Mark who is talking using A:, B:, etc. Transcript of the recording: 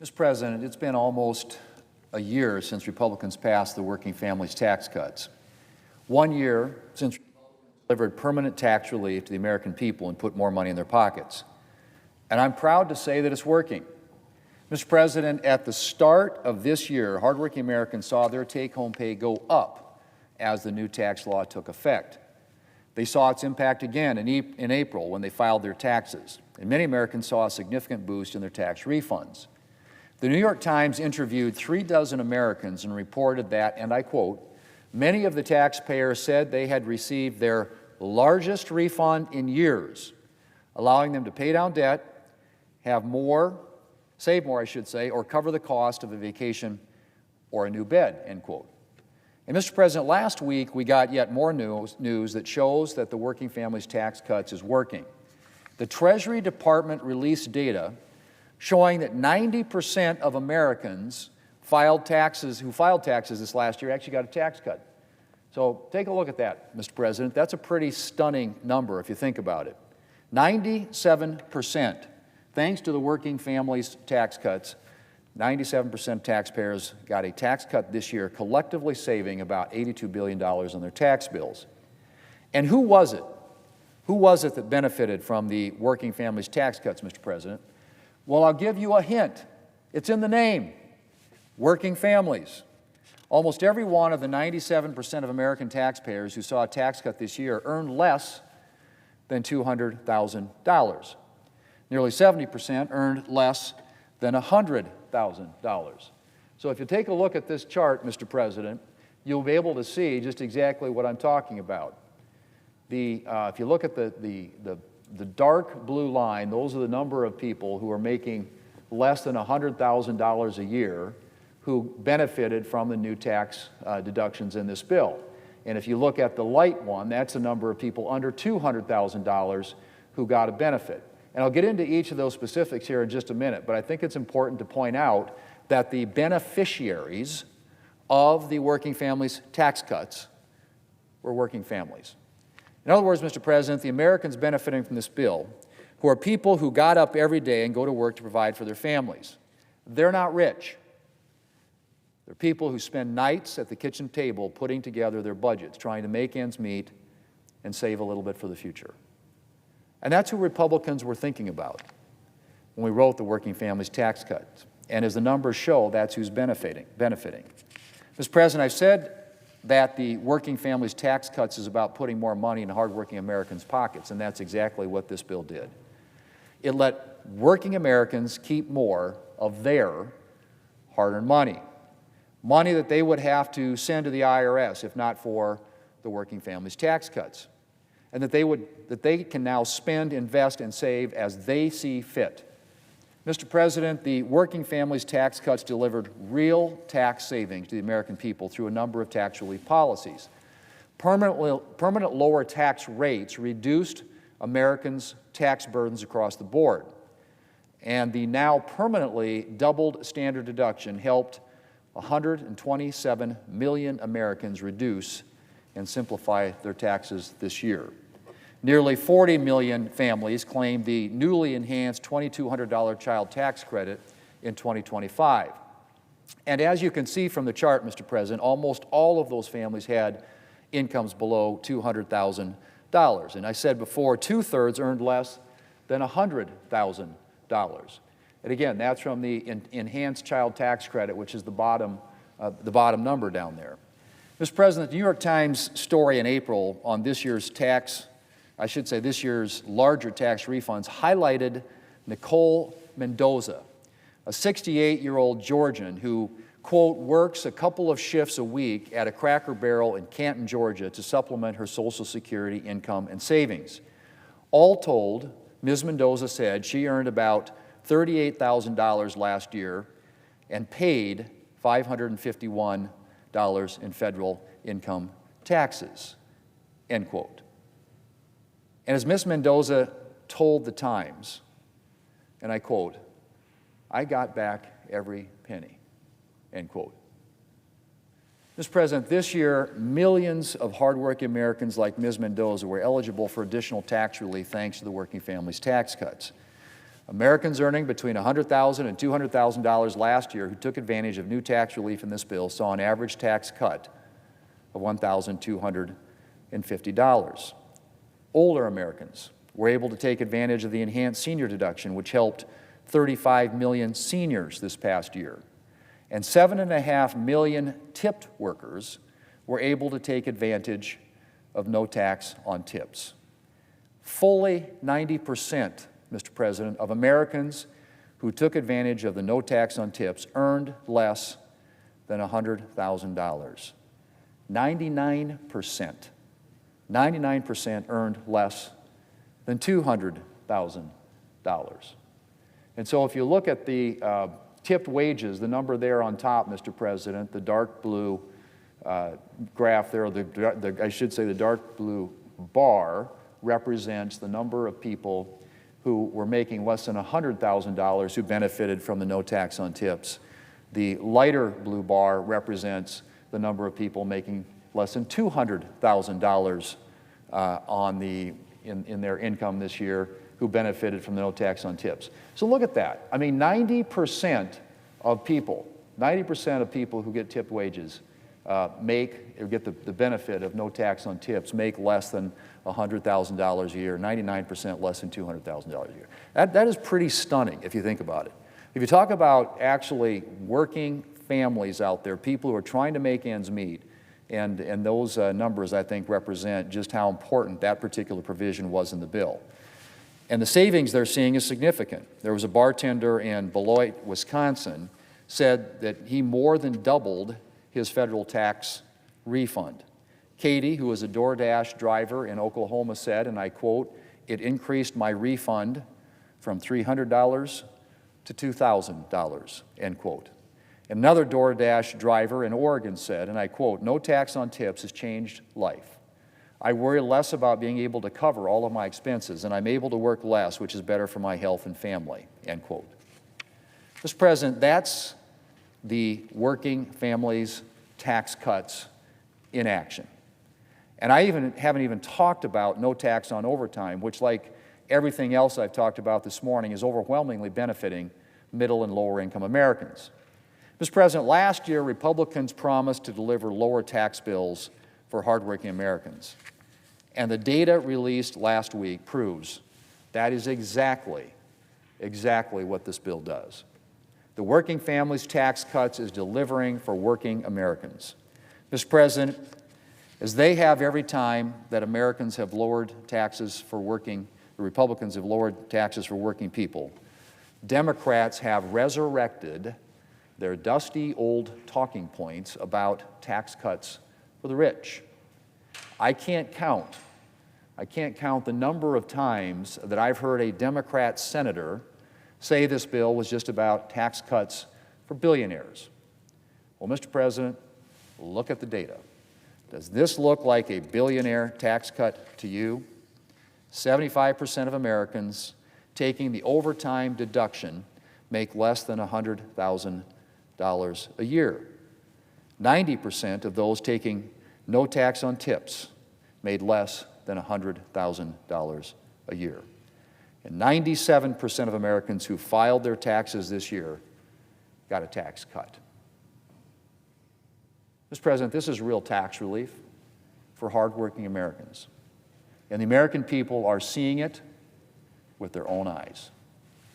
A: Mr. President, it's been almost a year since Republicans passed the working families tax cuts. 1 year since Republicans delivered permanent tax relief to the American people and put more money in their pockets. And I'm proud to say that it's working. Mr. President, at the start of this year, hardworking Americans saw their take-home pay go up as the new tax law took effect. They saw its impact again in April when they filed their taxes, and many Americans saw a significant boost in their tax refunds. The New York Times interviewed 36 Americans and reported that, and I quote, "Many of the taxpayers said they had received their largest refund in years, allowing them to pay down debt, save more, or cover the cost of a vacation or a new bed," end quote. And Mr. President, last week we got yet more news that shows that the working families tax cuts is working. The Treasury Department released data showing that 90% of Americans who filed taxes this last year actually got a tax cut. So take a look at that, Mr. President. That's a pretty stunning number if you think about it. 97%, thanks to the working families tax cuts, 97% of taxpayers got a tax cut this year, collectively saving about $82 billion on their tax bills. And who was it? Who was it that benefited from the working families tax cuts, Mr. President? Well, I'll give you a hint. It's in the name, working families. Almost every one of the 97% of American taxpayers who saw a tax cut this year earned less than $200,000. Nearly 70% earned less than $100,000. So if you take a look at this chart, Mr. President, you'll be able to see just exactly what I'm talking about. If you look at the dark blue line, those are the number of people who are making less than $100,000 a year who benefited from the new tax deductions in this bill. And if you look at the light one, that's the number of people under $200,000 who got a benefit. And I'll get into each of those specifics here in just a minute, but I think it's important to point out that the beneficiaries of the working families tax cuts were working families. In other words, Mr. President, the Americans benefiting from this bill, who are people who got up every day and go to work to provide for their families, they're not rich. They're people who spend nights at the kitchen table putting together their budgets, trying to make ends meet and save a little bit for the future. And that's who Republicans were thinking about when we wrote the working families tax cuts. And as the numbers show, that's who's benefiting. Mr. President, I've said that the working families tax cuts is about putting more money in hardworking Americans' pockets, and that's exactly what this bill did. It let working Americans keep more of their hard-earned money, money that they would have to send to the IRS if not for the working families tax cuts, and that they can now spend, invest, and save as they see fit. Mr. President, the working families tax cuts delivered real tax savings to the American people through a number of tax relief policies. Permanent lower tax rates reduced Americans' tax burdens across the board. And the now permanently doubled standard deduction helped 127 million Americans reduce and simplify their taxes this year. Nearly 40 million families claimed the newly enhanced $2,200 child tax credit in 2025. And as you can see from the chart, Mr. President, almost all of those families had incomes below $200,000. And I said before, 2/3 earned less than $100,000. And again, that's from the enhanced child tax credit, which is the bottom number down there. Mr. President, the New York Times story in April on this year's larger tax refunds highlighted Nicole Mendoza, a 68-year-old Georgian who, quote, works a couple of shifts a week at a Cracker Barrel in Canton, Georgia to supplement her Social Security income and savings. All told, Ms. Mendoza said she earned about $38,000 last year and paid $551 in federal income taxes, end quote. And as Ms. Mendoza told the Times, and I quote, "I got back every penny," end quote. Mr. President, this year, millions of hardworking Americans like Ms. Mendoza were eligible for additional tax relief thanks to the working families tax cuts. Americans earning between $100,000 and $200,000 last year who took advantage of new tax relief in this bill saw an average tax cut of $1,250. Older Americans were able to take advantage of the enhanced senior deduction, which helped 35 million seniors this past year. And 7.5 million tipped workers were able to take advantage of no tax on tips. Fully 90%, Mr. President, of Americans who took advantage of the no tax on tips earned less than $100,000. 99% earned less than $200,000. And so if you look at the tipped wages, the number there on top, Mr. President, the dark blue graph there, I should say the dark blue bar represents the number of people who were making less than $100,000 who benefited from the no tax on tips. The lighter blue bar represents the number of people making less than $200,000 in their income this year who benefited from the no tax on tips. So look at that. I mean, 90% of people who get tipped wages get the benefit of no tax on tips, make less than $100,000 a year, 99% less than $200,000 a year. That is pretty stunning if you think about it. If you talk about actually working families out there, people who are trying to make ends meet, and those numbers, I think, represent just how important that particular provision was in the bill. And the savings they're seeing is significant. There was a bartender in Beloit, Wisconsin, said that he more than doubled his federal tax refund. Katie, who is a DoorDash driver in Oklahoma, said, and I quote, "It increased my refund from $300 to $2,000, end quote. Another DoorDash driver in Oregon said, and I quote, "No tax on tips has changed life. I worry less about being able to cover all of my expenses, and I'm able to work less, which is better for my health and family," end quote. Mr. President, that's the working families' tax cuts in action. And I haven't even talked about no tax on overtime, which, like everything else I've talked about this morning, is overwhelmingly benefiting middle and lower income Americans. Mr. President, last year Republicans promised to deliver lower tax bills for hardworking Americans. And the data released last week proves that is exactly what this bill does. The working families' tax cuts is delivering for working Americans. Mr. President, as they have every time that Americans have lowered taxes for working, the Republicans have lowered taxes for working people, Democrats have resurrected their dusty old talking points about tax cuts for the rich. I can't count the number of times that I've heard a Democrat senator say this bill was just about tax cuts for billionaires. Well, Mr. President, look at the data. Does this look like a billionaire tax cut to you? 75% of Americans taking the overtime deduction make less than $100,000 a year. 90% of those taking no tax on tips made less than $100,000 a year. And 97% of Americans who filed their taxes this year got a tax cut. Mr. President, this is real tax relief for hardworking Americans. And the American people are seeing it with their own eyes.